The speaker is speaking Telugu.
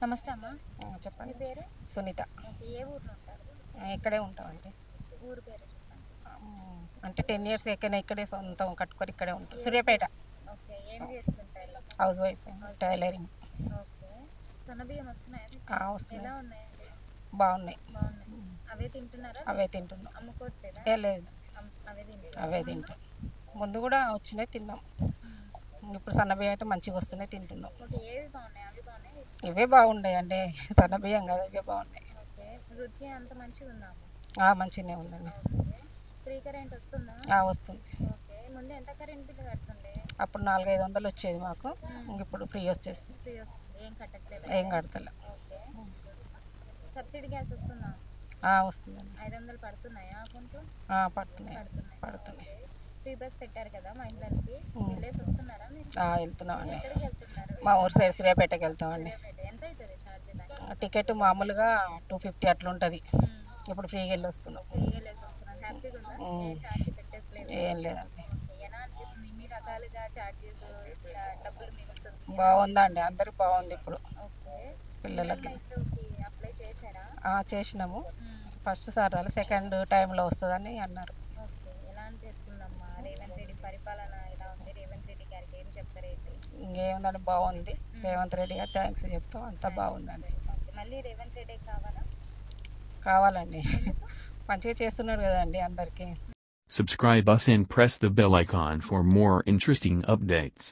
నమస్తే అమ్మ. మీ చెప్పండి. పేరు? సునీత. ఓకే. ఏ ఊర్లో ఉంటారు? ఇక్కడే ఉంటామండి. ఊరు పేరు చెప్పండి. అంటే 10 ఇయర్స్ ఇక్కడే సొంతం కట్టుకొని ఇక్కడే ఉంటాం. సూర్యాపేట. ఓకే. ఏం చేస్తుంటారు? House wife. టైలరింగ్. ఓకే. సన్నబియ్యం వస్తున్నాయా మీకు? వస్తున్నాయి. ఎలా ఉన్నాయండి? బాగున్నాయి. బాగున్నాయి. అవే తింటున్నారా? అవే తింటున్నాం. అమ్ముకోవట్లేదా? లేదు, అవే అవే తింటున్నారు. తింటాం. ముందు కూడా వచ్చినాయి తిన్నాం. ఇప్పుడు సన్నబియ్యం అయితే మంచిగా వస్తున్నాయి తింటున్నాం. ఓకే. ఏవి బాగున్నాయి? అవి బాగున్నాయి. ఇవే బాగున్నాయి అండి. సన్నబియ్యం కదా, ఇవే బాగున్నాయి. ఓకే. రుచి అంత మంచిగా ఉందా? మంచిగానే ఉందండి. ఓకే. ఫ్రీ కరెంట్ వస్తుందా? వస్తుంది. ఓకే. ముందు ఎంత కరెంట్ బిల్లు కడుతుండే? అప్పుడు 400-500 వచ్చేది మాకు. ఇప్పుడు ఫ్రీ వచ్చేస్తుంది. ఫ్రీ వస్తుంది. ఏం కట్టట్లేదు. ఏం కడతలే. ఓకే. సబ్సిడీ గ్యాస్ వస్తుందా? వస్తుందండి. 500 పడుతున్నాయా అకౌంట్లో? పడుతున్నాయి. ఓకే. ఫ్రీ బస్ పెట్టారు కదా మహిళలకి. వెళ్ళేసి వస్తున్నారా మీరు? వెళ్తున్నామండి. ఎక్కడికి వెళ్తున్నారు? మా ఊరు సైడ్ సూర్యాపేటకి వెళ్తామండి. సూర్యాపేట. ఎంత అవుతుంది ఛార్జ్? టికెట్ మామూలుగా 250 అట్లా ఉంటుంది. ఇప్పుడు ఫ్రీగా వెళ్ళి వస్తున్నాం. ఫ్రీగా వెళ్ళేసి వస్తున్నారు. హ్యాపీగా ఉందా? ఏ ఛార్జ్ పెట్టట్లేదు? ఏం లేదండి. ఓకే. ఎలా అనిపిస్తుంది? ఇన్ని రకాలుగా ఛార్జెస్ ఇట్లా డబ్బులు మిగులుతుంది. బాగుందండి, అందరికి బాగుంది ఇప్పుడు. ఓకే. పిల్లలకి అప్లై చేశారా? చేసినాము. ఫస్ట్ సార్ రాలి, సెకండ్ టైంలో వస్తుందని అన్నారు. ఓకే. ఎలా అనిపిస్తుందమ్మా రేవంత్ రెడ్డి పరిపాలన ఎలా ఉంది? రేవంత్ రెడ్డి గారికి ఏం చెప్తారేంటి? ఇంకేముందని బాగుంది. రేవంత్ రెడ్డి గారు థ్యాంక్స్ చెప్తాం. అంతా బాగుందండి. ఓకే. మళ్ళీ రేవంత్ రెడ్డి కావాలా? కావాలండి. మంచిగా చేస్తున్నారు కదండి అందరికీ. Subscribe us and press the bell icon for more interesting updates.